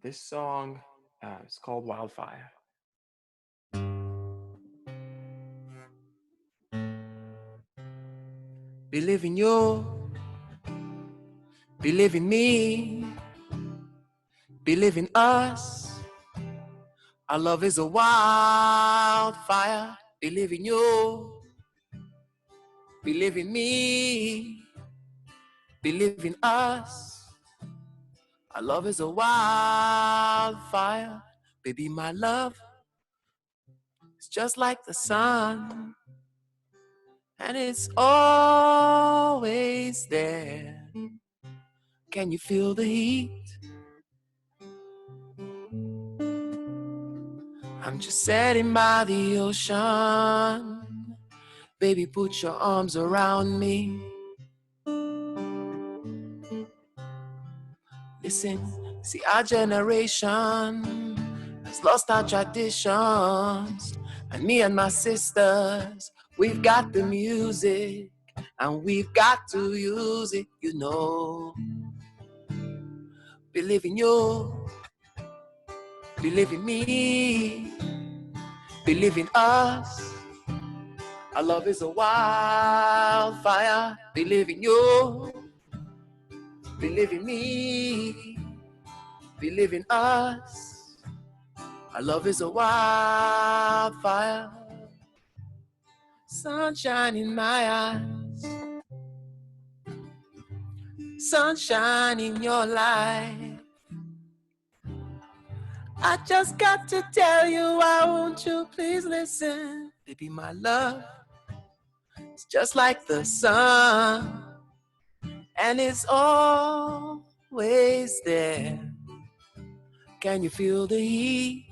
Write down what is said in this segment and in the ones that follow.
This song is called Wildfire. Believe in you, believe in me, believe in us. Our love is a wildfire. Believe in you, believe in me, believe in us. Our love is a wildfire. Baby, my love is just like the sun, and it's always there. Can you feel the heat? I'm just sitting by the ocean. Baby, put your arms around me. Listen, see, our generation has lost our traditions. And me and my sisters, we've got the music and we've got to use it, you know. Believe in you, believe in me, believe in us. Our love is a wildfire. Believe in you, believe in me, believe in us. Our love is a wildfire. Sunshine in my eyes, sunshine in your life. I just got to tell you, why won't you please listen? Baby, my love, it's just like the sun, and it's always there. Can you feel the heat?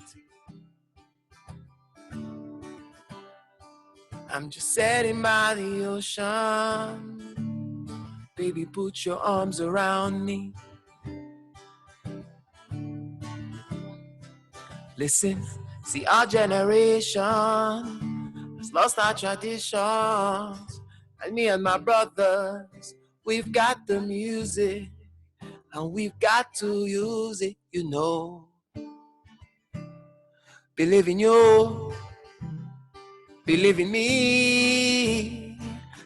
I'm just sitting by the ocean. Baby, put your arms around me. Listen, see, our generation has lost our traditions. And me and my brothers, we've got the music and we've got to use it, you know. Believe in you, believe in me,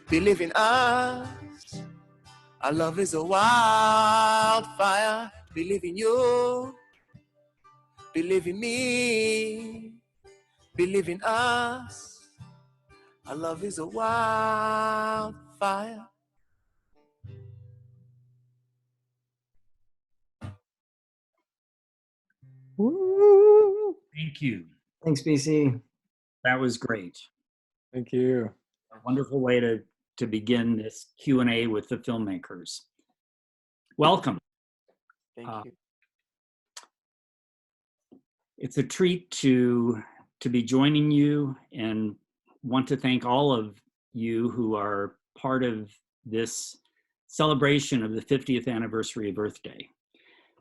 believe in us. Our love is a wildfire. Believe in you, believe in me, believe in us. Our love is a wildfire. Woo! Thank you. Thanks, BC. That was great. Thank you. A wonderful way to begin this Q&A with the filmmakers. Welcome. Thank you. It's a treat to be joining you, and want to thank all of you who are part of this celebration of the 50th anniversary of Earth Day.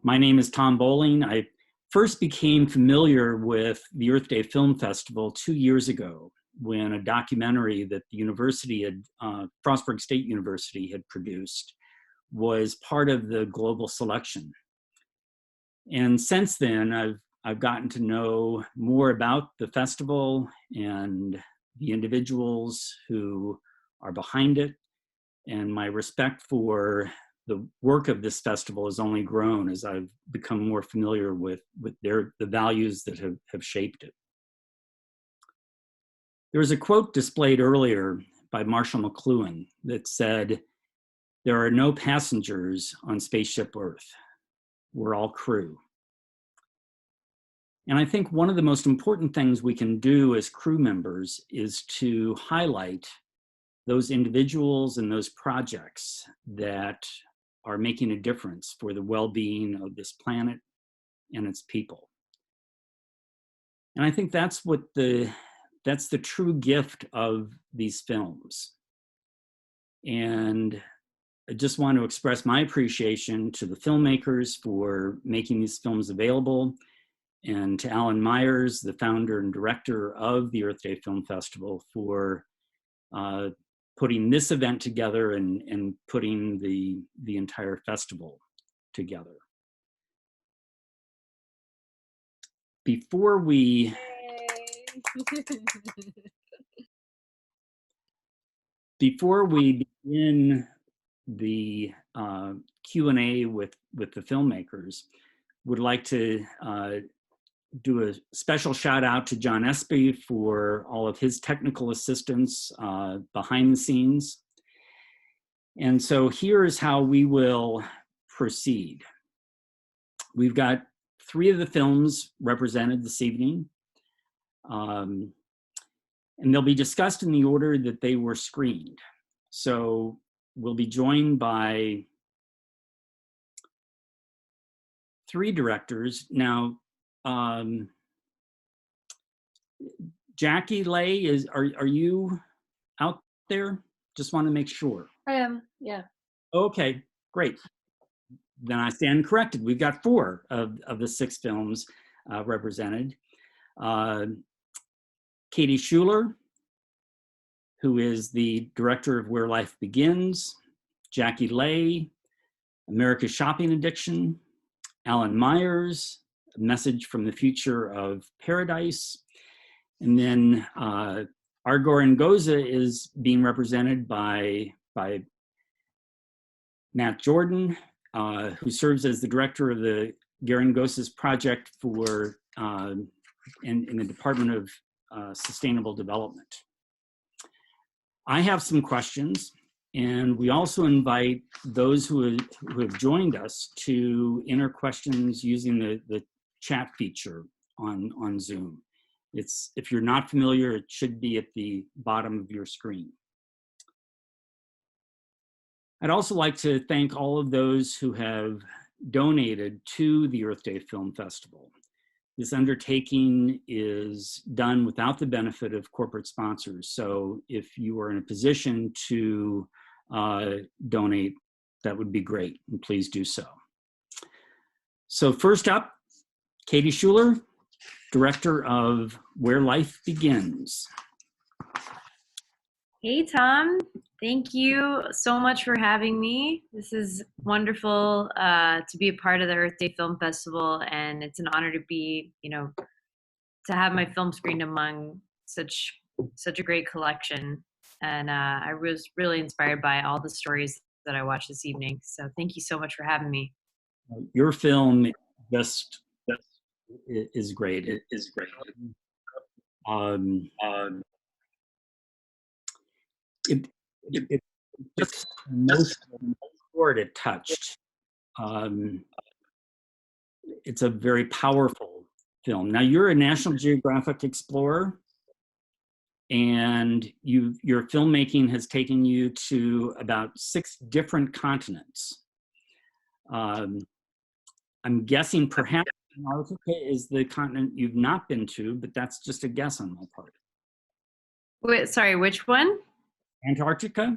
My name is Tom Bowling. I first became familiar with the Earth Day Film Festival 2 years ago, when a documentary that the university had, Frostburg State University had produced, was part of the global selection. And since then, I've gotten to know more about the festival and the individuals who are behind it. And my respect for the work of this festival has only grown as I've become more familiar with the values that have shaped it. There was a quote displayed earlier by Marshall McLuhan that said, "There are no passengers on Spaceship Earth. We're all crew." And I think one of the most important things we can do as crew members is to highlight those individuals and those projects that are making a difference for the well-being of this planet and its people. And I think that's the true gift of these films. And I just want to express my appreciation to the filmmakers for making these films available, and to Alan Myers, the founder and director of the Earth Day Film Festival, for putting this event together and putting the entire festival together. before we begin the Q&A with the filmmakers, would like to do a special shout out to John Espy for all of his technical assistance behind the scenes. And so here's how we will proceed. We've got 3 of the films represented this evening. And they'll be discussed in the order that they were screened. So we'll be joined by 3 directors. Now, Jackie Lay, are you out there? Just want to make sure. I am, yeah. Okay, great. Then I stand corrected. We've got 4 of the 6 films represented. Katie Schuler, who is the director of Where Life Begins. Jackie Lay, America's Shopping Addiction. Alan Myers, A Message from the Future of Paradise. And then our Gorongosa is being represented by Matt Jordan, who serves as the director of the Gorongosa's project for in the Department of Sustainable Development. I have some questions, and we also invite those who have joined us to enter questions using the chat feature on Zoom. If you're not familiar, it should be at the bottom of your screen. I'd also like to thank all of those who have donated to the Earth Day Film Festival. This undertaking is done without the benefit of corporate sponsors. So if you are in a position to donate, that would be great, and please do so. So first up, Katie Schuler, director of Where Life Begins. Hey, Tom. Thank you so much for having me. This is wonderful to be a part of the Earth Day Film Festival, and it's an honor to be, to have my film screened among such a great collection. And I was really inspired by all the stories that I watched this evening. So thank you so much for having me. Your film just is great. It is great. It just most chord it touched. It's a very powerful film. Now you're a National Geographic explorer, and your filmmaking has taken you to about 6 different continents. I'm guessing perhaps Antarctica is the continent you've not been to, but that's just a guess on my part. Wait, sorry, which one? Antarctica?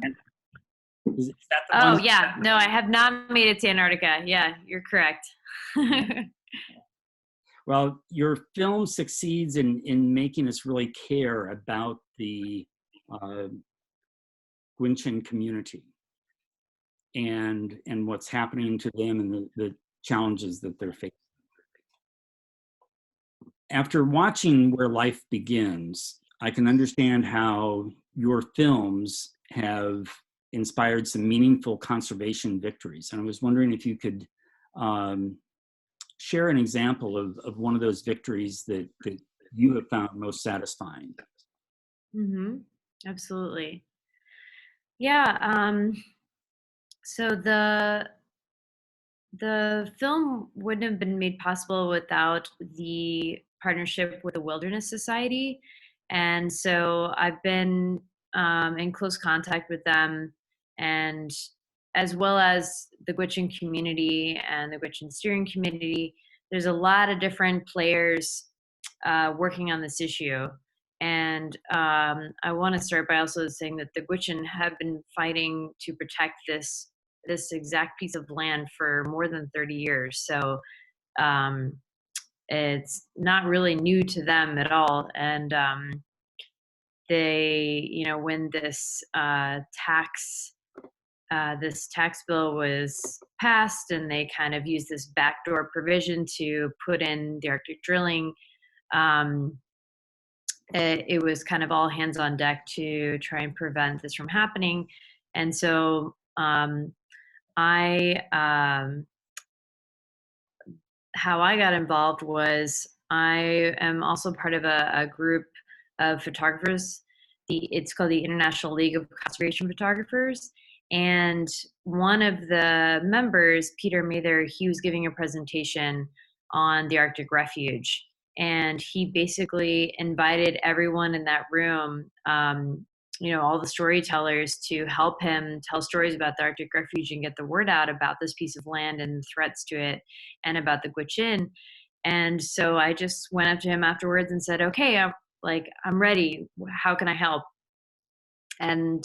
Is that the Oh, one? yeah. No, I have not made it to Antarctica. Yeah, you're correct. Well, your film succeeds in making us really care about the Gwich'in community and what's happening to them and the challenges that they're facing. After watching Where Life Begins, I can understand how your films have inspired some meaningful conservation victories. And I was wondering if you could share an example of one of those victories that you have found most satisfying. Mm-hmm. Absolutely. Yeah. So the film wouldn't have been made possible without the partnership with the Wilderness Society. And so I've been in close contact with them, and as well as the Gwich'in community and the Gwich'in steering committee. There's a lot of different players working on this issue. And I want to start by also saying that the Gwich'in have been fighting to protect this exact piece of land for more than 30 years. So it's not really new to them at all. And they, when this tax bill was passed, and they kind of used this backdoor provision to put in the Arctic drilling, it was kind of all hands on deck to try and prevent this from happening. And so I how I got involved was I am also part of a group of photographers. It's called the International League of Conservation Photographers. And one of the members, Peter Mather, he was giving a presentation on the Arctic Refuge. And he basically invited everyone in that room, all the storytellers, to help him tell stories about the Arctic Refuge and get the word out about this piece of land and the threats to it and about the Gwich'in. And so I just went up to him afterwards and said, okay, I'm ready. How can I help? And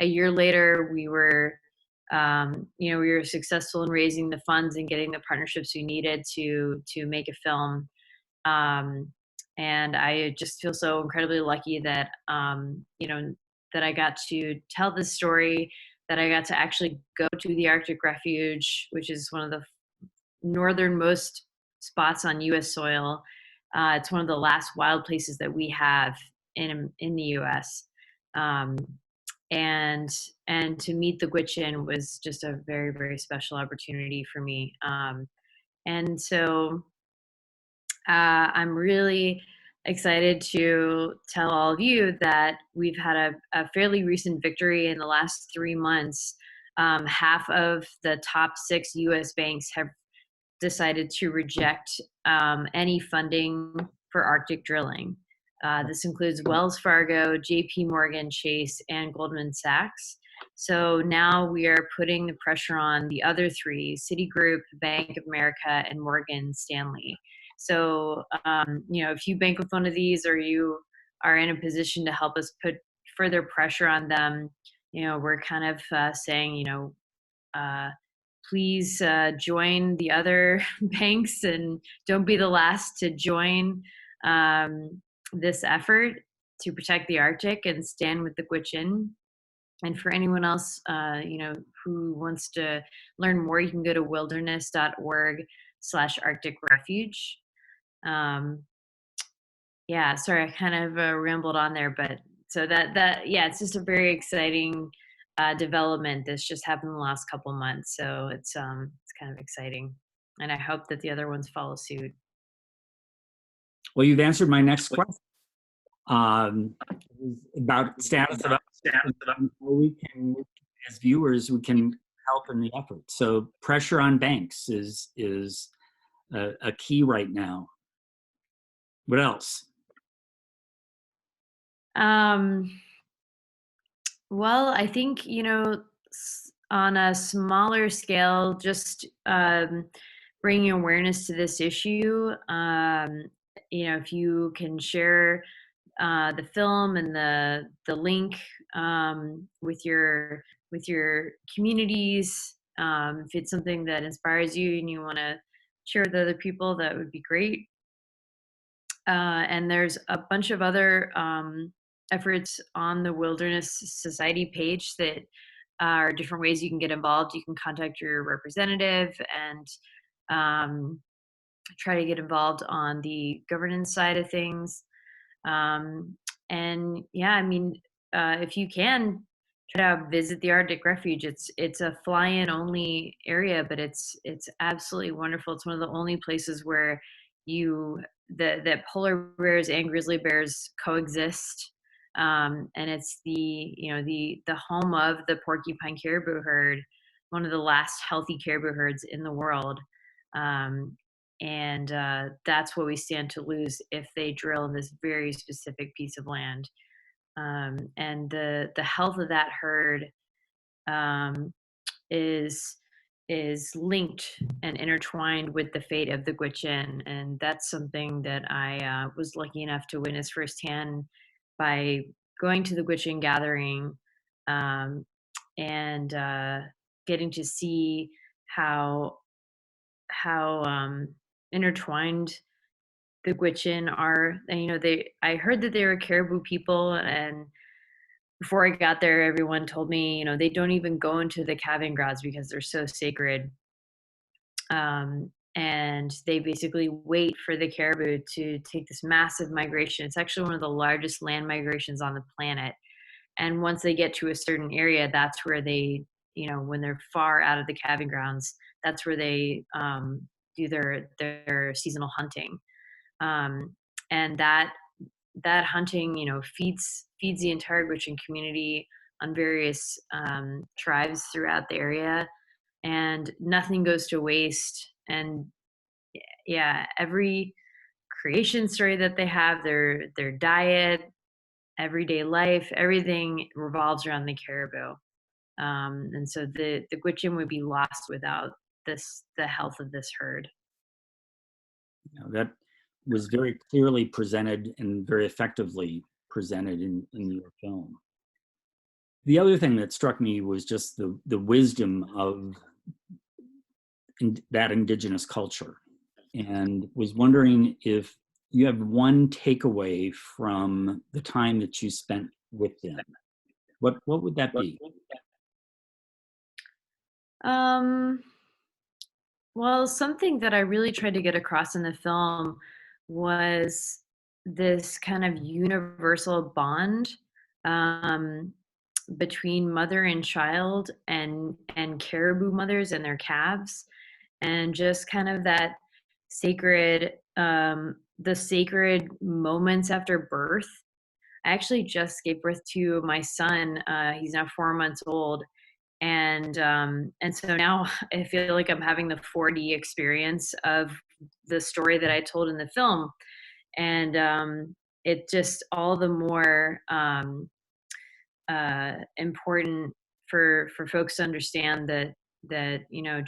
a year later, we were successful in raising the funds and getting the partnerships we needed to make a film. And I just feel so incredibly lucky that, that I got to tell this story, that I got to actually go to the Arctic Refuge, which is one of the northernmost spots on U.S. soil. It's one of the last wild places that we have in the U.S. And to meet the Gwich'in was just a very, very special opportunity for me. And so I'm really excited to tell all of you that we've had a fairly recent victory in the last 3 months. Half of the top 6 U.S. banks have decided to reject any funding for Arctic drilling. This includes Wells Fargo, JP Morgan Chase, and Goldman Sachs. So now we are putting the pressure on the other 3, Citigroup, Bank of America, and Morgan Stanley. So, if you bank with one of these, or you are in a position to help us put further pressure on them, we're kind of saying, please join the other banks and don't be the last to join this effort to protect the Arctic and stand with the Gwich'in. And for anyone else, who wants to learn more, you can go to wilderness.org/Arctic Refuge. Yeah, sorry, I kind of rambled on there, but so it's just a very exciting development that's just happened in the last couple months. So it's kind of exciting, and I hope that the other ones follow suit. Well, you've answered my next question about status of we can, as viewers, we can help in the effort. So pressure on banks is a key right now. What else? Well, I think, on a smaller scale, just bringing awareness to this issue. If you can share the film and the link with your communities, if it's something that inspires you and you want to share with other people, that would be great. And there's a bunch of other efforts on the Wilderness Society page that are different ways you can get involved. You can contact your representative and try to get involved on the governance side of things. And yeah, I mean, if you can, try to visit the Arctic Refuge. It's a fly-in only area, but it's absolutely wonderful. It's one of the only places where that polar bears and grizzly bears coexist. And it's the home of the porcupine caribou herd, one of the last healthy caribou herds in the world. And that's what we stand to lose if they drill in this very specific piece of land. And the health of that herd is linked and intertwined with the fate of the Gwich'in, and that's something that I was lucky enough to witness firsthand by going to the Gwich'in gathering and getting to see how intertwined the Gwich'in are. And, I heard that they were caribou people, and before I got there, everyone told me, they don't even go into the calving grounds because they're so sacred. and they basically wait for the caribou to take this massive migration. It's actually one of the largest land migrations on the planet. And once they get to a certain area, that's where they, when they're far out of the calving grounds, that's where they do their seasonal hunting. And that hunting, feeds the entire Gwich'in community on various tribes throughout the area, and nothing goes to waste. And yeah, every creation story that they have, their diet, everyday life, everything revolves around the caribou. And so the Gwich'in would be lost without the health of this herd. That was very clearly presented and very effectively presented in your film. The other thing that struck me was just the wisdom of that indigenous culture, and was wondering if you have one takeaway from the time that you spent with them. What would that be? Well, something that I really tried to get across in the film was this kind of universal bond between mother and child, and caribou mothers and their calves, and just kind of that sacred the sacred moments after birth. I actually just gave birth to my son. He's now 4 months old, and so now I feel like I'm having the 4D experience of the story that I told in the film, and it just all the more important for folks to understand that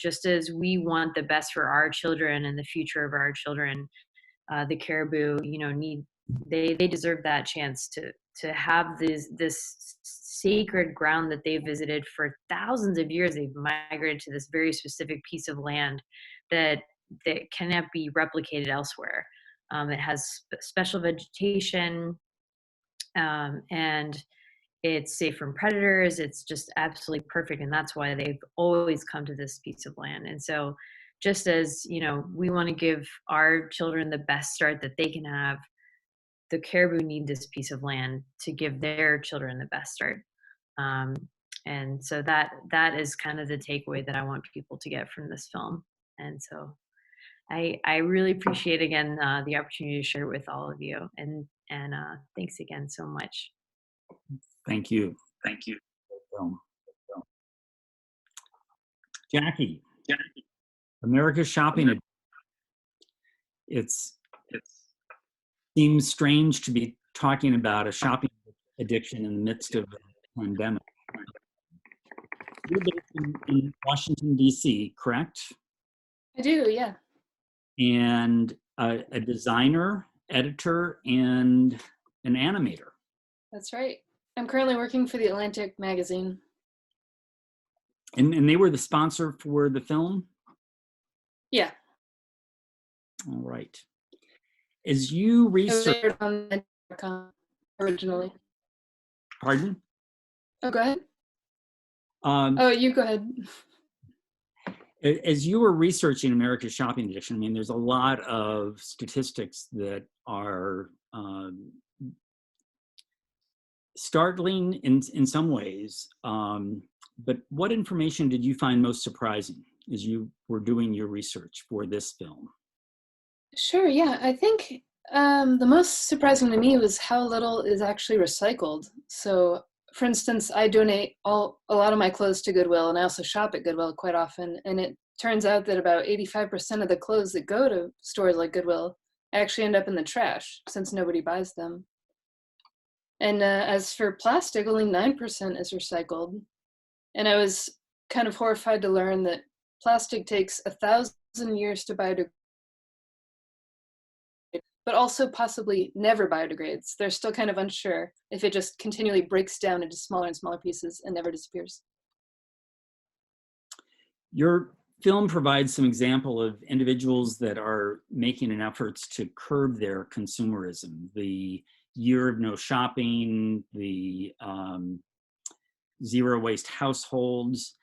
just as we want the best for our children and the future of our children, the caribou they deserve that chance to have this sacred ground that they've visited for thousands of years. They've migrated to this very specific piece of land that cannot be replicated elsewhere. It has special vegetation, and it's safe from predators. It's just absolutely perfect, and that's why they've always come to this piece of land. And so, just as we want to give our children the best start that they can have, the caribou need this piece of land to give their children the best start. And so that is kind of the takeaway that I want people to get from this film. And so I really appreciate again the opportunity to share it with all of you, and thanks again so much. Thank you. Jackie, America's Shopping. It seems strange to be talking about a shopping addiction in the midst of a pandemic. You're based in Washington, D.C., correct? I do, yeah. And a designer, editor, and an animator. That's right. I'm currently working for The Atlantic magazine. And they were the sponsor for the film? Yeah. All right. As you research... originally. Pardon? Oh, go ahead. Oh, you go ahead. As you were researching America's Shopping Addiction, I mean, there's a lot of statistics that are startling in some ways. But what information did you find most surprising as you were doing your research for this film? Sure, yeah. I think the most surprising to me was how little is actually recycled. So, for instance, I donate a lot of my clothes to Goodwill, and I also shop at Goodwill quite often. And it turns out that about 85% of the clothes that go to stores like Goodwill actually end up in the trash, since nobody buys them. And as for plastic, only 9% is recycled. And I was kind of horrified to learn that plastic takes 1,000 years to biodegrade, but also possibly never biodegrades. They're still kind of unsure if it just continually breaks down into smaller and smaller pieces and never disappears. Your film provides some example of individuals that are making an effort to curb their consumerism. The year of no shopping, the zero waste households.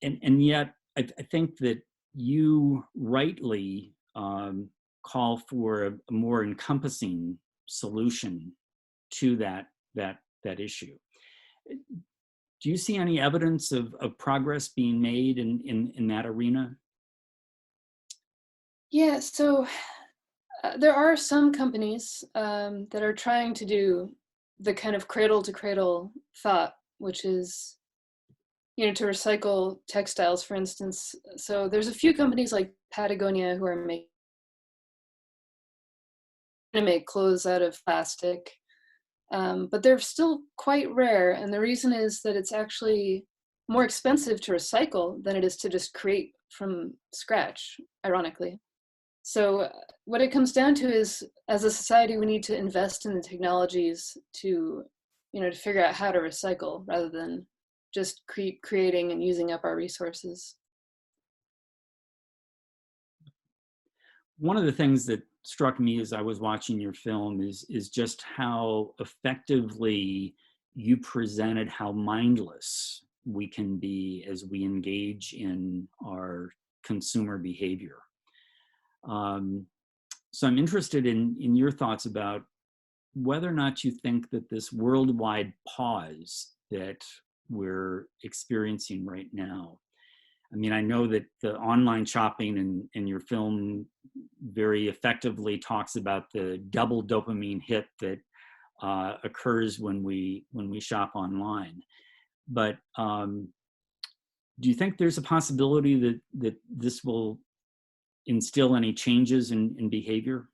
And yet, I think that you rightly call for a more encompassing solution to that issue. Do you see any evidence of progress being made in that arena? Yeah, so there are some companies that are trying to do the kind of cradle to cradle thought, which is, you know, to recycle textiles, for instance. So there's a few companies like Patagonia who are making to make clothes out of plastic, but they're still quite rare. And the reason is that it's actually more expensive to recycle than it is to just create from scratch, ironically. So what it comes down to is, as a society, we need to invest in the technologies to, you know, to figure out how to recycle rather than just creating and using up our resources. One of the things that struck me as I was watching your film is just how effectively you presented how mindless we can be as we engage in our consumer behavior. So I'm interested in your thoughts about whether or not you think that this worldwide pause that we're experiencing right now. I mean, I know that the online shopping in your film very effectively talks about the double dopamine hit that occurs when we shop online. But do you think there's a possibility that this will instill any changes in behavior?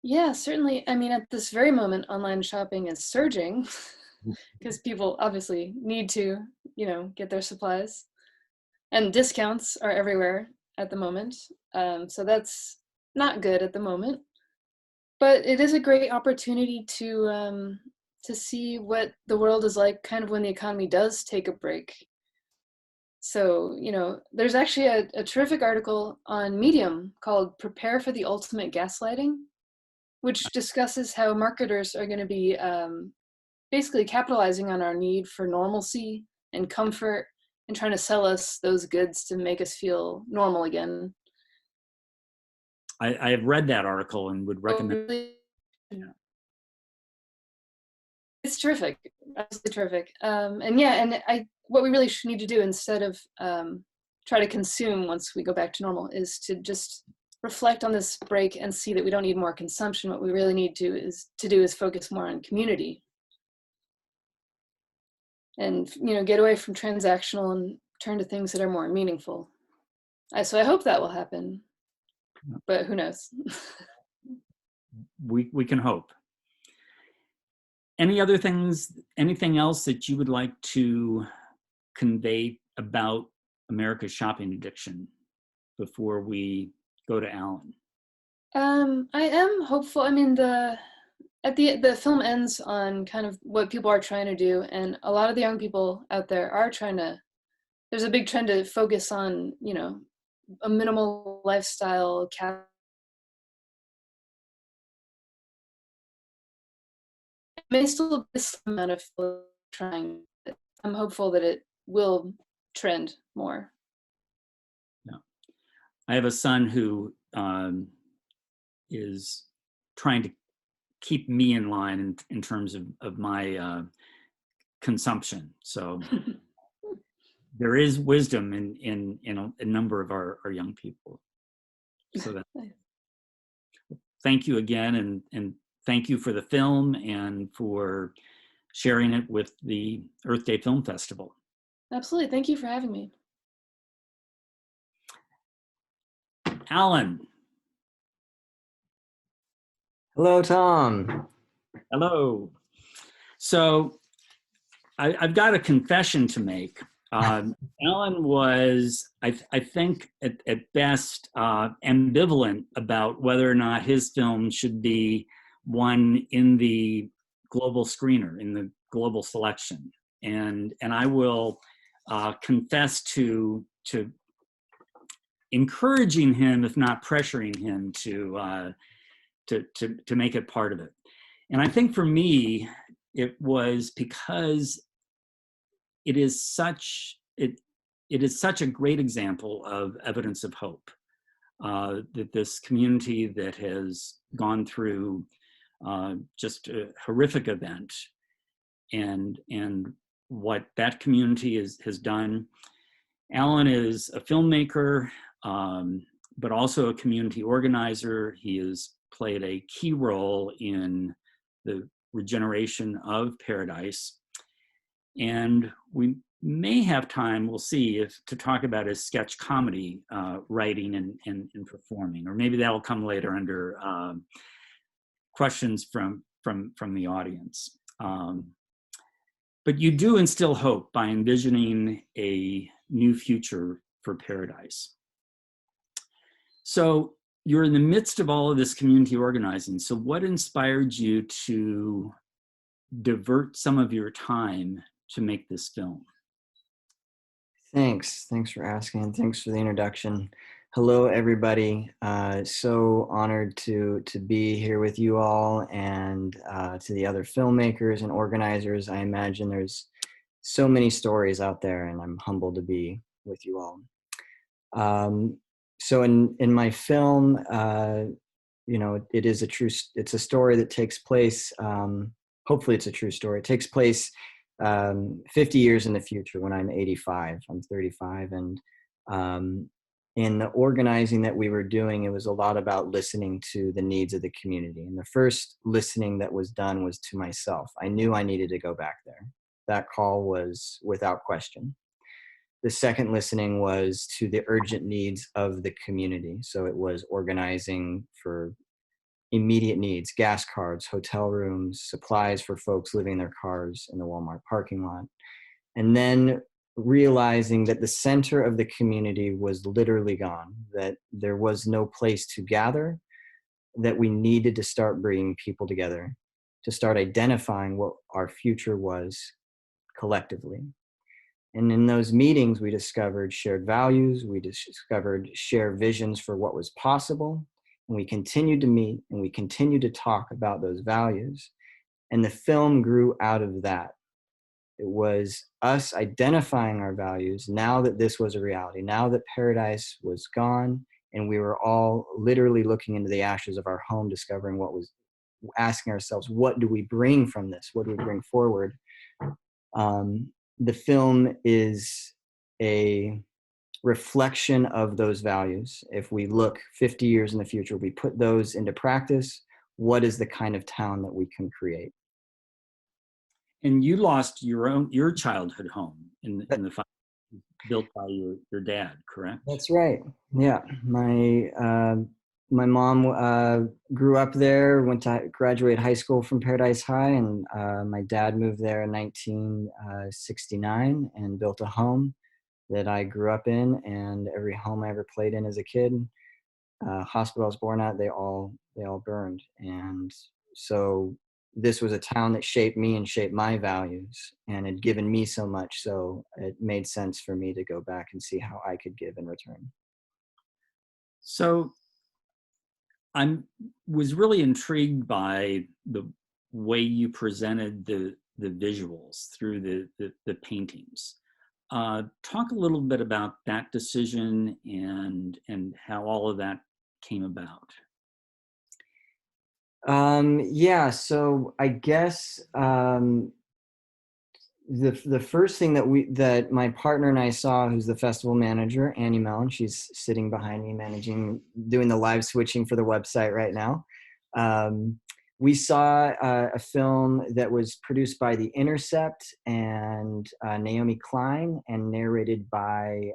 Yeah, certainly. I mean, at this very moment, online shopping is surging because people obviously need to, you know, get their supplies. And discounts are everywhere at the moment. So that's not good at the moment. But it is a great opportunity to see what the world is like kind of when the economy does take a break. So, you know, there's actually a terrific article on Medium called Prepare for the Ultimate Gaslighting, which discusses how marketers are going to be basically capitalizing on our need for normalcy and comfort and trying to sell us those goods to make us feel normal again. I have read that article and would recommend. It's terrific, absolutely terrific. And yeah, and what we really need to do instead of try to consume once we go back to normal is to just reflect on this break and see that we don't need more consumption. What we really need to do is focus more on community, and you know, get away from transactional and turn to things that are more meaningful. So I hope that will happen, but who knows? We can hope. Anything else that you would like to convey about America's shopping addiction before we go to Alan? I am hopeful. I mean, the film ends on kind of what people are trying to do, and a lot of the young people out there are trying to. There's a big trend to focus on, you know, a minimal lifestyle. It may still be some amount of trying. I'm hopeful that it will trend more. Yeah, I have a son who is trying to keep me in line in terms of my consumption. So there is wisdom in a number of our young people. So that, thank you again, and thank you for the film and for sharing it with the Earth Day Film Festival. Absolutely. Thank you for having me. Alan. Hello, Tom. Hello. So I've got a confession to make. Alan was, I think, at best, ambivalent about whether or not his film should be one in the global screener, in the global selection. And I will confess to encouraging him, if not pressuring him, to make it part of it. And I think for me, it was because it is such, it is such a great example of evidence of hope, that this community that has gone through just a horrific event, and what that community has done. Alan is a filmmaker, but also a community organizer. He has played a key role in the regeneration of Paradise. And we may have time, we'll see, to talk about his sketch comedy writing and performing, or maybe that'll come later under questions from the audience. But you do instill hope by envisioning a new future for Paradise. So you're in the midst of all of this community organizing. So what inspired you to divert some of your time to make this film? Thanks for asking. Thanks for the introduction. Hello, everybody. So honored to be here with you all, and to the other filmmakers and organizers. I imagine there's so many stories out there, and I'm humbled to be with you all. So in my film, you know, it's a story that takes place, hopefully it's a true story. It takes place 50 years in the future when I'm 85. I'm 35, and in the organizing that we were doing, it was a lot about listening to the needs of the community. And the first listening that was done was to myself. I knew I needed to go back there. That call was without question. The second listening was to the urgent needs of the community. So it was organizing for immediate needs: gas cards, hotel rooms, supplies for folks living in their cars in the Walmart parking lot. And then realizing that the center of the community was literally gone, that there was no place to gather, that we needed to start bringing people together, to start identifying what our future was collectively. And in those meetings, we discovered shared values, we discovered shared visions for what was possible, and we continued to meet and we continued to talk about those values. And the film grew out of that. It was us identifying our values now that this was a reality, now that Paradise was gone, and we were all literally looking into the ashes of our home, discovering what was, asking ourselves, what do we bring from this? What do we bring forward? The film is a reflection of those values. If we look 50 years in the future, we put those into practice, what is the kind of town that we can create? And you lost your childhood home in the fire built by your dad, correct? That's right. Yeah, my mom grew up there, went to graduate high school from Paradise High, and my dad moved there in 1969 and built a home that I grew up in. And every home I ever played in as a kid, hospital I was born at, they all burned. And so this was a town that shaped me and shaped my values and had given me so much. So it made sense for me to go back and see how I could give in return. So I was really intrigued by the way you presented the visuals through the paintings. Talk a little bit about that decision and how all of that came about. Yeah, so I guess the first thing that my partner and I saw, who's the festival manager, Annie Mellon, she's sitting behind me doing the live switching for the website right now. We saw a film that was produced by The Intercept and Naomi Klein and narrated by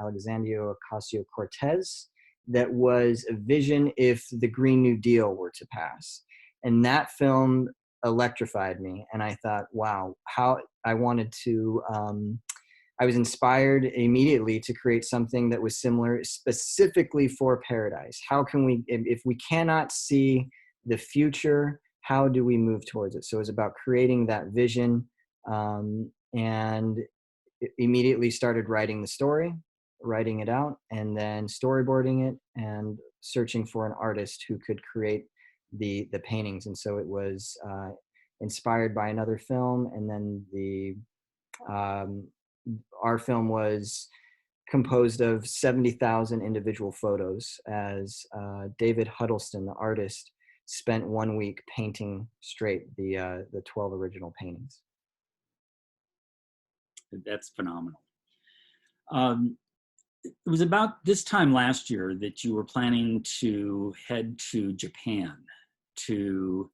Alexandria Ocasio-Cortez, that was a vision if the Green New Deal were to pass. And that film electrified me. And I thought, wow, how I wanted to, I was inspired immediately to create something that was similar specifically for Paradise. How can we, if we cannot see the future, how do we move towards it? So it was about creating that vision, and immediately started writing the story, writing it out, and then storyboarding it and searching for an artist who could create the paintings. And so it was our film was composed of 70,000 individual photos as David Huddleston, the artist, spent 1 week painting straight the 12 original paintings. That's phenomenal. It was about this time last year that you were planning to head to Japan to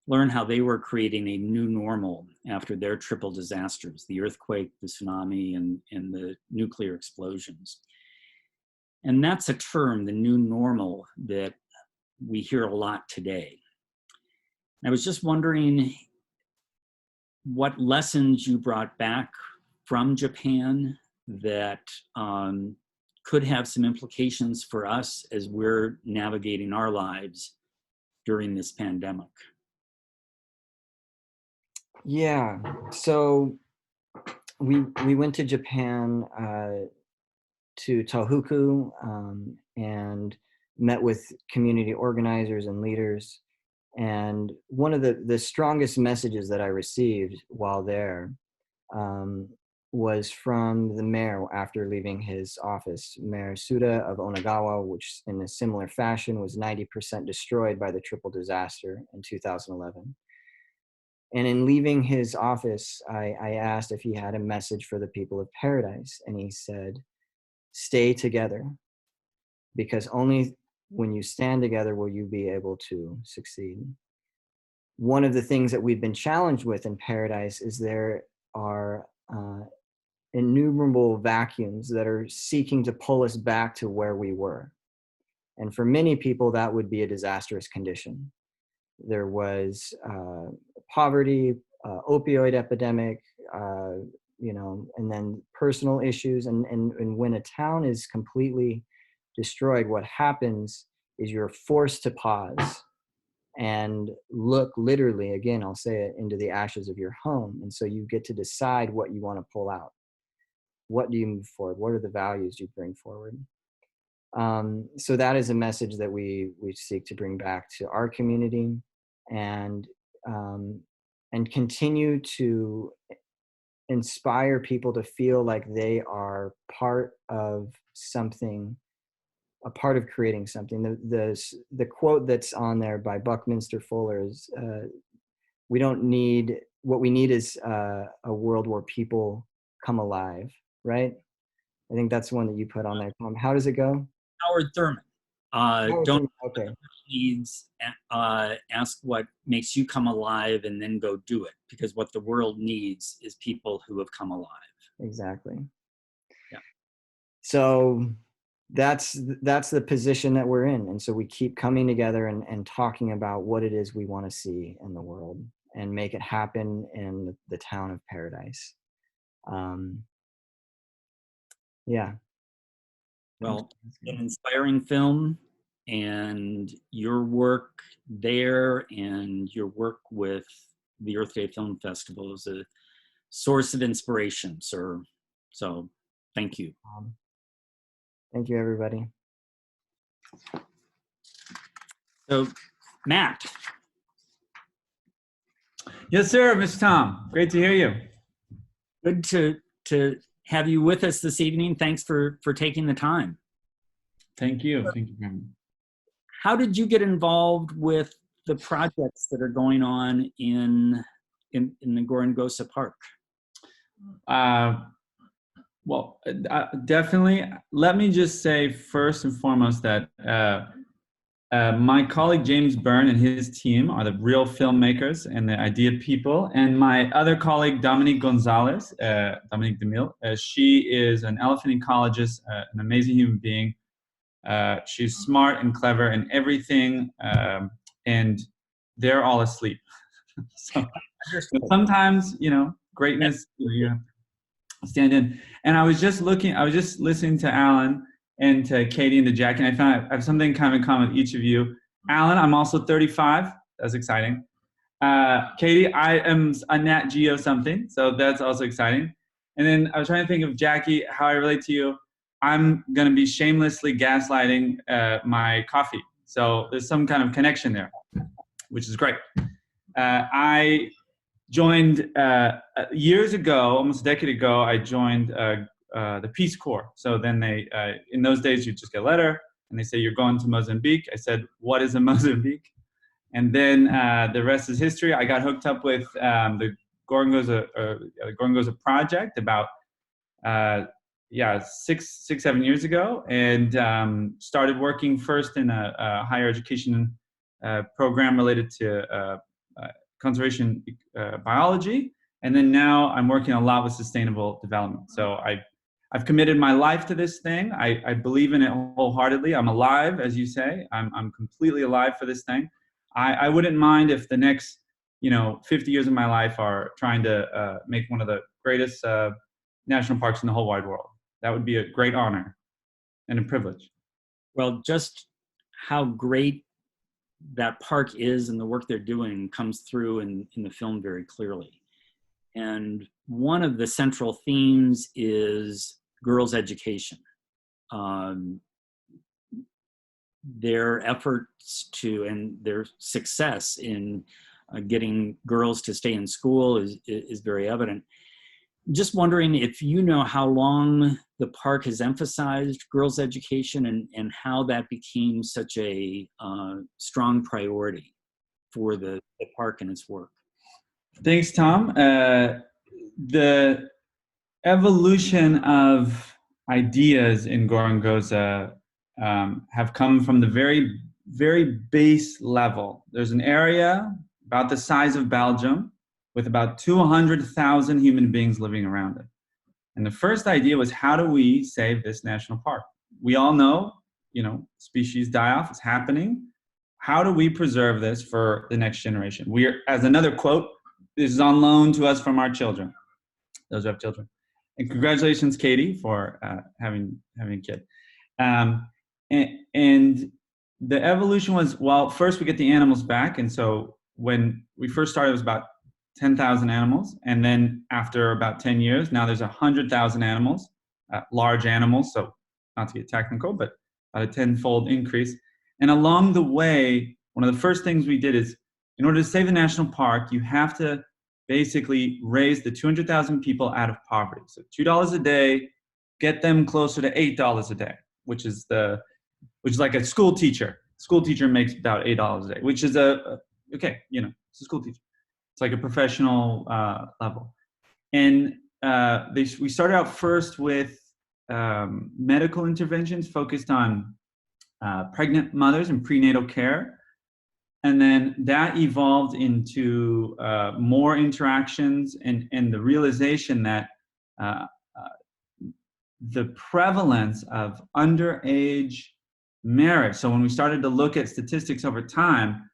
learn how they were creating a new normal after their triple disasters, the earthquake, the tsunami, and the nuclear explosions. And that's a term, the new normal, that we hear a lot today. I was just wondering what lessons you brought back from Japan that could have some implications for us as we're navigating our lives during this pandemic. Yeah, so we went to Japan to Tohoku and met with community organizers and leaders. And one of the strongest messages that I received while there was from the mayor after leaving his office, Mayor Suda of Onagawa, which in a similar fashion was 90% destroyed by the triple disaster in 2011. And in leaving his office, I asked if he had a message for the people of Paradise. And he said, stay together, because only when you stand together will you be able to succeed. One of the things that we've been challenged with in Paradise is there are innumerable vacuums that are seeking to pull us back to where we were. And for many people, that would be a disastrous condition. There was poverty, opioid epidemic, and then personal issues. And when a town is completely destroyed, what happens is you're forced to pause and look literally, again, I'll say it, into the ashes of your home. And so you get to decide what you want to pull out. What do you move forward? What are the values you bring forward? So that is a message that we seek to bring back to our community, and continue to inspire people to feel like they are part of something, a part of creating something. The quote that's on there by Buckminster Fuller is, what we need is a world where people come alive, right? I think that's one that you put on there, Tom. How does it go? Howard Thurman. Okay. Needs, ask what makes you come alive and then go do it, because what the world needs is people who have come alive. Exactly. Yeah. So that's the position that we're in. And so we keep coming together and talking about what it is we want to see in the world and make it happen in the town of Paradise. Yeah. Well, an inspiring film, and your work there and your work with the Earth Day Film Festival is a source of inspiration, sir. So thank you. Thank you, everybody. So, Matt. Yes, sir, Mr. Tom. Great to hear you. Good to have you with us this evening. Thanks for taking the time. Thank you. Thank you very much. How did you get involved with the projects that are going on in the Gorongosa Park? Well, definitely. Let me just say first and foremost that my colleague James Byrne and his team are the real filmmakers and the idea people. And my other colleague, Dominique Gonzalez, Dominique Demille, she is an elephant ecologist, an amazing human being. She's smart and clever and everything, and they're all asleep. So sometimes, greatness, you have to stand in. And I was just listening to Alan and to Katie and to Jackie, and I found I have something kind of in common with each of you. Alan, I'm also 35. That's exciting. Katie, I am a Nat Geo something, so that's also exciting. And then I was trying to think of Jackie, how I relate to you. I'm going to be shamelessly gaslighting my coffee. So there's some kind of connection there, which is great. I joined years ago, almost a decade ago, I joined the Peace Corps. So then they, in those days, you just get a letter and they say, you're going to Mozambique. I said, what is a Mozambique? And then the rest is history. I got hooked up with the Gorongosa project about 7 years ago, and started working first in a higher education program related to conservation biology, and then now I'm working a lot with sustainable development. So I've committed my life to this thing. I believe in it wholeheartedly. I'm alive, as you say. I'm completely alive for this thing. I wouldn't mind if the next 50 years of my life are trying to make one of the greatest national parks in the whole wide world. That would be a great honor and a privilege. Well, just how great that park is and the work they're doing comes through in the film very clearly. And one of the central themes is girls' education. Their efforts and their success in getting girls to stay in school is very evident. Just wondering if you know how long the park has emphasized girls' education and how that became such a strong priority for the park and its work. Thanks, Tom. The evolution of ideas in Gorongosa have come from the very, very base level. There's an area about the size of Belgium with about 200,000 human beings living around it. And the first idea was, how do we save this national park? We all know, species die off, it's happening. How do we preserve this for the next generation? We're, as another quote, this is on loan to us from our children, those who have children. And congratulations, Katie, for having a kid. And the evolution was, well, first we get the animals back. And so when we first started, it was about 10,000 animals. And then after about 10 years, now there's 100,000 animals, large animals. So not to get technical, but about a 10-fold increase. And along the way, one of the first things we did is, in order to save the national park, you have to basically raise the 200,000 people out of poverty. So $2 a day, get them closer to $8 a day, which is like a school teacher. School teacher makes about $8 a day, which is it's a school teacher. It's like a professional level. And we started out first with medical interventions focused on pregnant mothers and prenatal care. And then that evolved into more interactions and the realization that the prevalence of underage marriage. So when we started to look at statistics over time,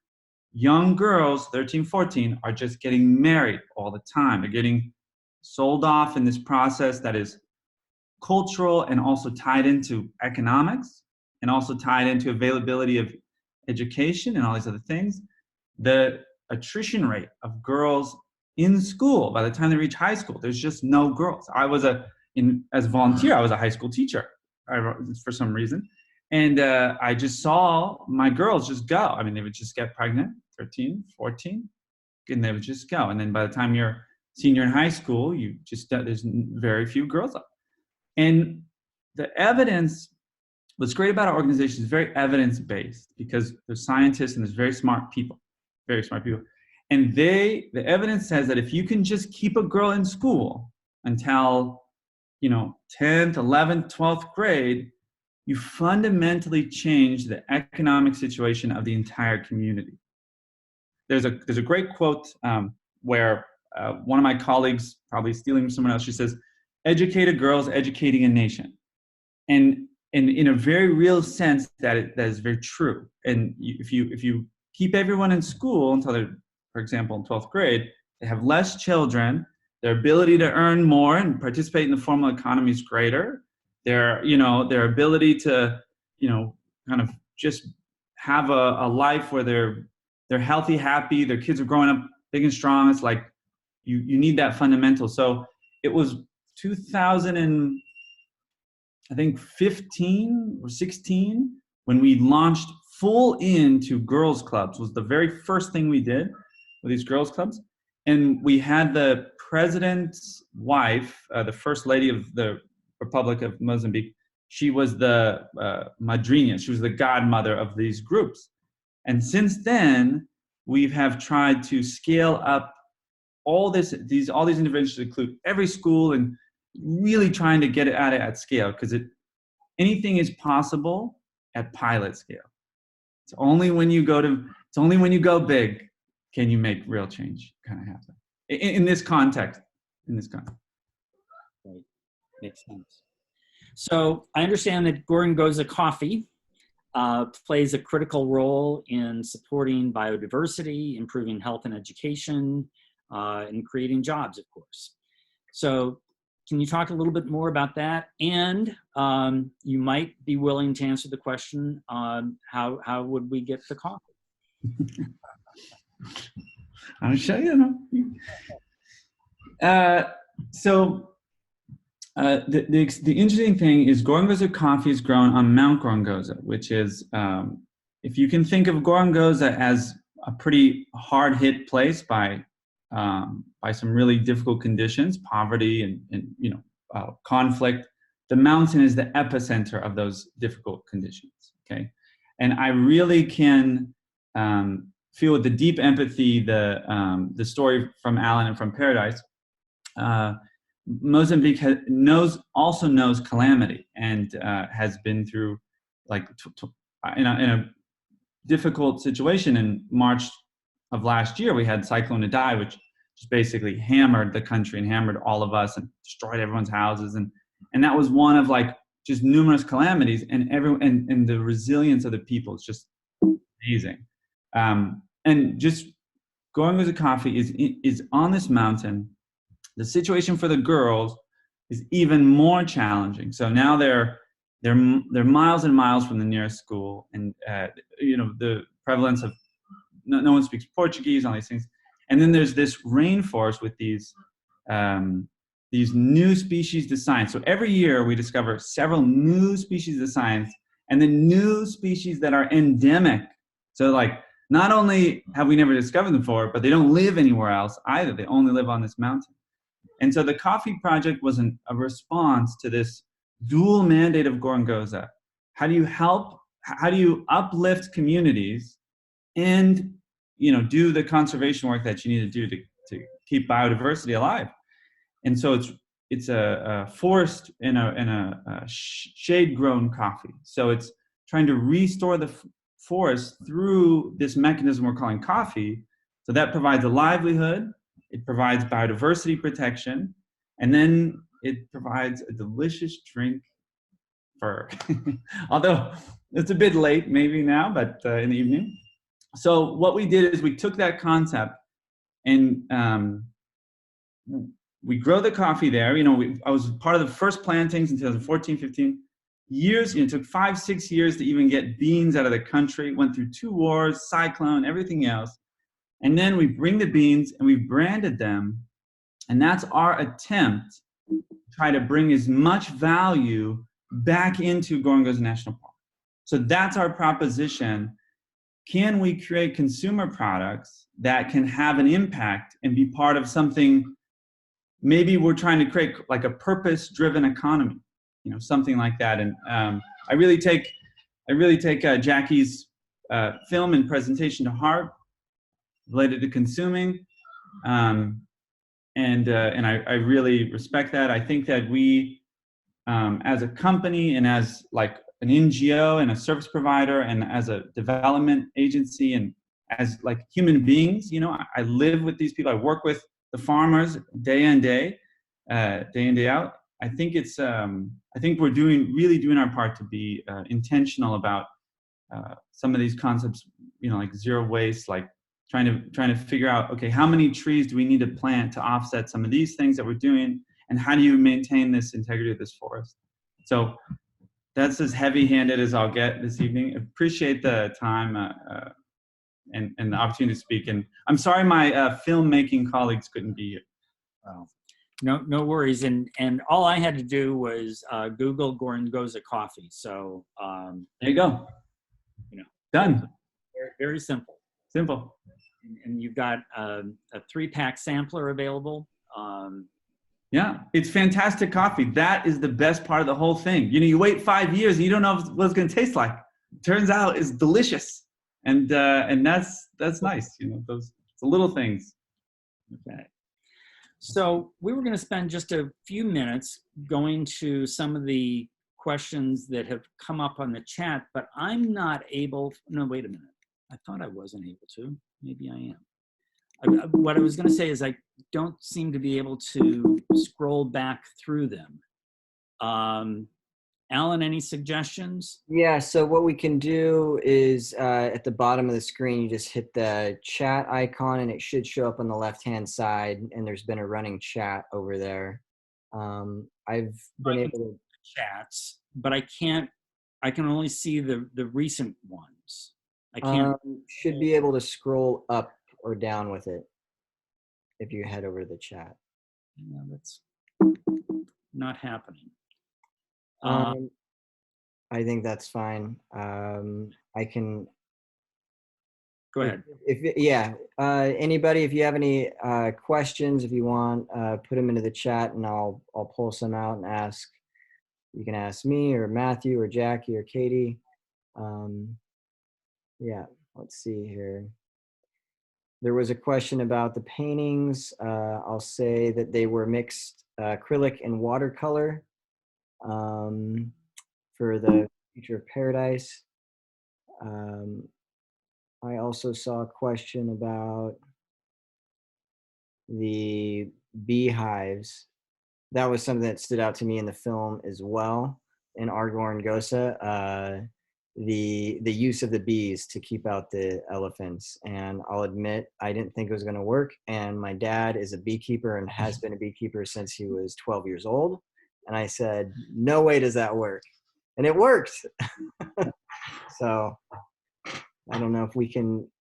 young girls, 13, 14, are just getting married all the time. They're getting sold off in this process that is cultural and also tied into economics and also tied into availability of education and all these other things. The attrition rate of girls in school, by the time they reach high school, there's just no girls. As a volunteer, I was a high school teacher for some reason. And I just saw my girls just go. I mean, they would just get pregnant, 13, 14, and they would just go. And then by the time you're senior in high school, there's very few girls left. And the evidence, what's great about our organization is very evidence-based, because there's scientists and there's very smart people. And the evidence says that if you can just keep a girl in school until 10th, 11th, 12th grade, you fundamentally change the economic situation of the entire community. There's a great quote where one of my colleagues, probably stealing from someone else, she says, "Educated girls educating a nation." And in a very real sense, that is very true. And if you keep everyone in school until they're, for example, in 12th grade, they have less children, their ability to earn more and participate in the formal economy is greater. Their ability to, kind of just have a life where they're healthy, happy, their kids are growing up big and strong. It's like you need that fundamental. So it was 2015 or 16 when we launched full into girls clubs. Was the very first thing we did with these girls clubs. and we had the president's wife, the first lady of the Republic of Mozambique. She was the madrina. She was the godmother of these groups. And since then, we have tried to scale up all these interventions to include every school, and really trying to get it at scale, because anything is possible at pilot scale. It's only when you go big can you make real change kind of happen in this context. Right. Makes sense. So I understand that Gorongosa coffee plays a critical role in supporting biodiversity, improving health and education, and creating jobs, of course. So can you talk a little bit more about that? And you might be willing to answer the question, how would we get the coffee? I'll show you. The interesting thing is Gorongosa coffee is grown on Mount Gorongosa, which is, if you can think of Gorongosa as a pretty hard-hit place by some really difficult conditions, poverty and conflict, the mountain is the epicenter of those difficult conditions. Okay, and I really can feel with the deep empathy the story from Alan and from Paradise. Mozambique also knows calamity, and has been through in a difficult situation. In March of last year, we had Cyclone Idai, which just basically hammered the country and hammered all of us and destroyed everyone's houses, and that was one of just numerous calamities, and the resilience of the people is just amazing. And just Gorongosa coffee is on this mountain. The situation for the girls is even more challenging. So now they're miles and miles from the nearest school, and the prevalence of no one speaks Portuguese, all these things. And then there's this rainforest with these new species to science. So every year we discover several new species of science, and then new species that are endemic. So not only have we never discovered them before, but they don't live anywhere else either. They only live on this mountain. And so the coffee project was a response to this dual mandate of Gorongosa. How do you uplift communities and do the conservation work that you need to do to keep biodiversity alive? And so it's a forest and a shade-grown coffee. So it's trying to restore the forest through this mechanism we're calling coffee. So that provides a livelihood, it provides biodiversity protection, and then it provides a delicious drink although it's a bit late maybe now, but in the evening. So what we did is we took that concept and we grow the coffee there. I was part of the first plantings in 2014, 15 years. It took 5-6 years to even get beans out of the country. Went through 2 wars, cyclone, everything else. And then we bring the beans and we branded them. And that's our attempt to try to bring as much value back into Gorongosa National Park. So that's our proposition. Can we create consumer products that can have an impact and be part of something? Maybe we're trying to create a purpose-driven economy, something like that. And I really take Jackie's film and presentation to heart, related to consuming, and I really respect that. I think that we, as a company and as an NGO and a service provider and as a development agency and as human beings, I live with these people. I work with the farmers day in, day out. I think we're really doing our part to be intentional about some of these concepts, zero waste, trying to figure out, okay, how many trees do we need to plant to offset some of these things that we're doing, and how do you maintain this integrity of this forest? So that's as heavy-handed as I'll get this evening. Appreciate the time and the opportunity to speak. And I'm sorry my filmmaking colleagues couldn't be here. Wow. No worries. And all I had to do was Google Gorongosa coffee. So there you go. You know, done. Very, very simple. Simple. And you've got a 3-pack sampler available. Yeah, it's fantastic coffee. That is the best part of the whole thing. You know, you wait 5 years and you don't know what it's going to taste like. Turns out it's delicious, and that's nice. You know, those the little things. Okay. So we were going to spend just a few minutes going to some of the questions that have come up on the chat, but I'm not able. No, wait a minute. I thought I wasn't able to. Maybe I am. What I was going to say is I don't seem to be able to scroll back through them. Alan, any suggestions? Yeah, so what we can do is at the bottom of the screen, you just hit the chat icon and it should show up on the left-hand side, and there's been a running chat over there. I've been able to chats, but I can only see the recent ones. I can't. Should be able to scroll up or down with it if you head over to the chat. No, that's not happening. I think that's fine. I can go ahead. Anybody, if you have any questions, if you want, put them into the chat and I'll pull some out and ask. You can ask me or Matthew or Jackie or Katie. Yeah, let's see here. There was a question about the paintings. I'll say that they were mixed acrylic and watercolor for the Future of Paradise. I also saw a question about the beehives. That was something that stood out to me in the film as well. In Gorongosa, the use of the bees to keep out the elephants. And I'll admit, I didn't think it was going to work. And my dad is a beekeeper and has been a beekeeper since he was 12 years old. And I said, no way does that work. And it worked. So I don't know if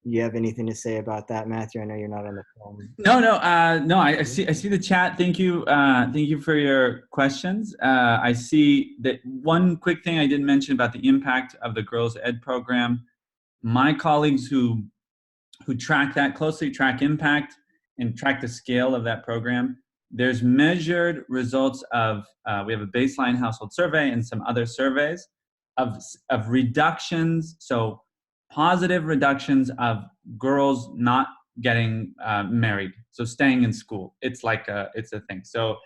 you have anything to say about that, Matthew? I know you're not on the phone. No. I see the chat. Thank you for your questions. I see that one quick thing I didn't mention about the impact of the Girls Ed program. My colleagues who track that closely, track impact and track the scale of that program. There's measured results of, we have a baseline household survey and some other surveys of reductions. So positive reductions of girls not getting married, so staying in school. It's a thing. So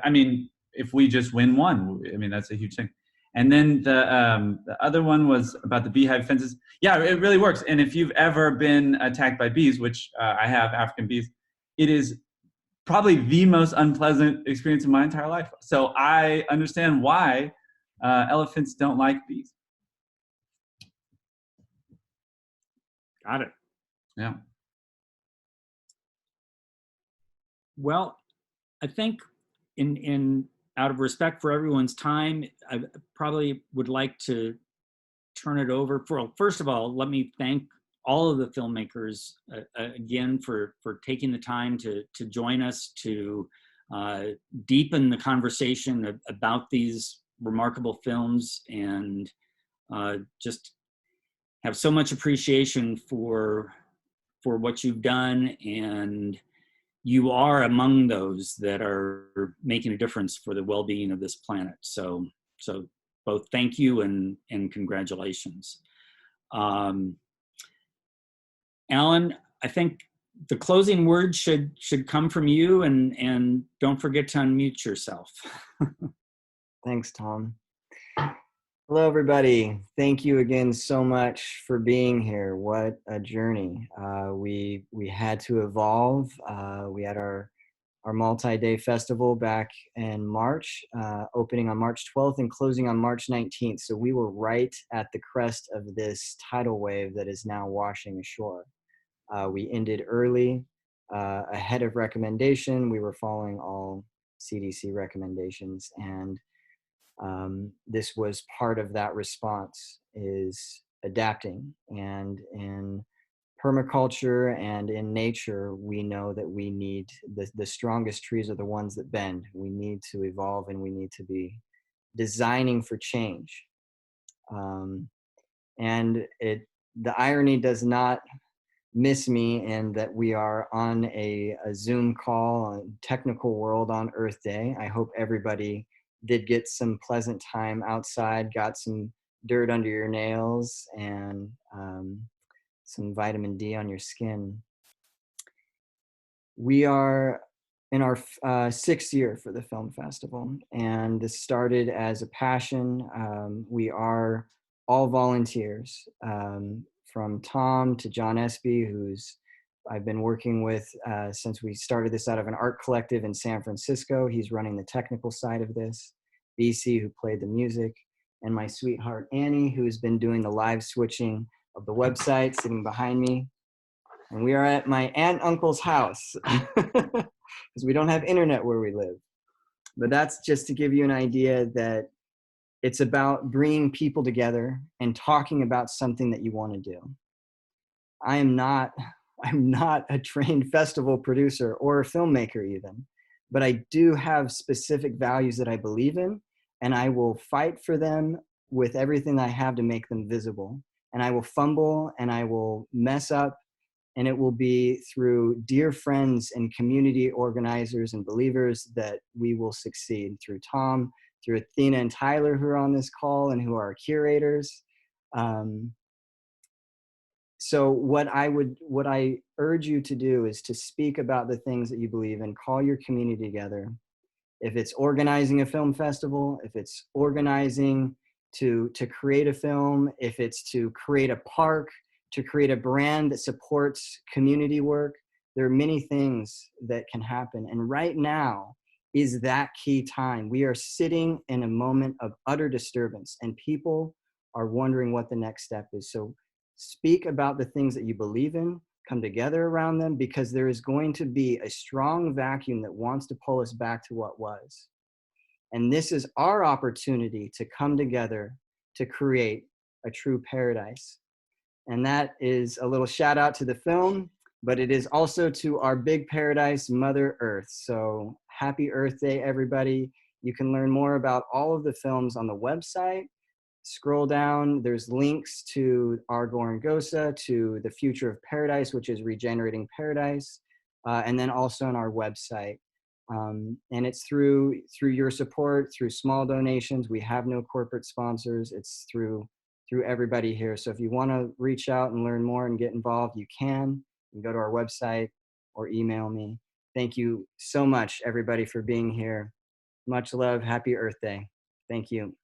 I mean, if we just win one, I mean that's a huge thing. And then the other one was about the beehive fences. Yeah, it really works. And if you've ever been attacked by bees, which I have, African bees, it is probably the most unpleasant experience of my entire life. So I understand why elephants don't like bees. Got it. Yeah. Well, I think in out of respect for everyone's time, I probably would like to turn it over. First of all, let me thank all of the filmmakers again for taking the time to join us to deepen the conversation about these remarkable films, and just have so much appreciation for what you've done, and you are among those that are making a difference for the well-being of this planet. So both thank you and congratulations. Alan, I think the closing words should come from you, and don't forget to unmute yourself. Thanks, Tom. Hello, everybody. Thank you again so much for being here. What a journey. We had to evolve. We had our multi-day festival back in March, opening on March 12th and closing on March 19th. So we were right at the crest of this tidal wave that is now washing ashore. We ended early, ahead of recommendation. We were following all CDC recommendations, and this was part of that response, is adapting. And in permaculture and in nature, we know that we need the strongest trees are the ones that bend. We need to evolve, and we need to be designing for change. And the irony does not miss me and that we are on a Zoom call, a technical world on Earth Day. I hope everybody did get some pleasant time outside, got some dirt under your nails, and some vitamin D on your skin. We are in our 6th year for the film festival, and this started as a passion. We are all volunteers, from Tom to John Espy, who's I've been working with since we started this out of an art collective in San Francisco. He's running the technical side of this. BC, who played the music, and my sweetheart Annie, who's been doing the live switching of the website, sitting behind me. And we are at my aunt and uncle's house because we don't have internet where we live. But that's just to give you an idea that it's about bringing people together and talking about something that you want to do. I'm not a trained festival producer or a filmmaker even, but I do have specific values that I believe in, and I will fight for them with everything I have to make them visible. And I will fumble and I will mess up, and it will be through dear friends and community organizers and believers that we will succeed, through Tom, through Athena and Tyler, who are on this call and who are our curators. So what I urge you to do is to speak about the things that you believe in, call your community together. If it's organizing a film festival, if it's organizing to create a film, if it's to create a park, to create a brand that supports community work, there are many things that can happen. And right now is that key time. We are sitting in a moment of utter disturbance, and people are wondering what the next step is. So speak about the things that you believe in, come together around them, because there is going to be a strong vacuum that wants to pull us back to what was. And this is our opportunity to come together to create a true paradise. And that is a little shout out to the film, but it is also to our big paradise, Mother Earth. So happy Earth Day, everybody. You can learn more about all of the films on the website. Scroll down, there's links to our Gorongosa, to the Future of Paradise, which is Regenerating Paradise, and then also on our website. And it's through your support, through small donations. We have no corporate sponsors. It's through everybody here. So if you want to reach out and learn more and get involved, you can. You can go to our website or email me. Thank you so much, everybody, for being here. Much love. Happy Earth Day. Thank you.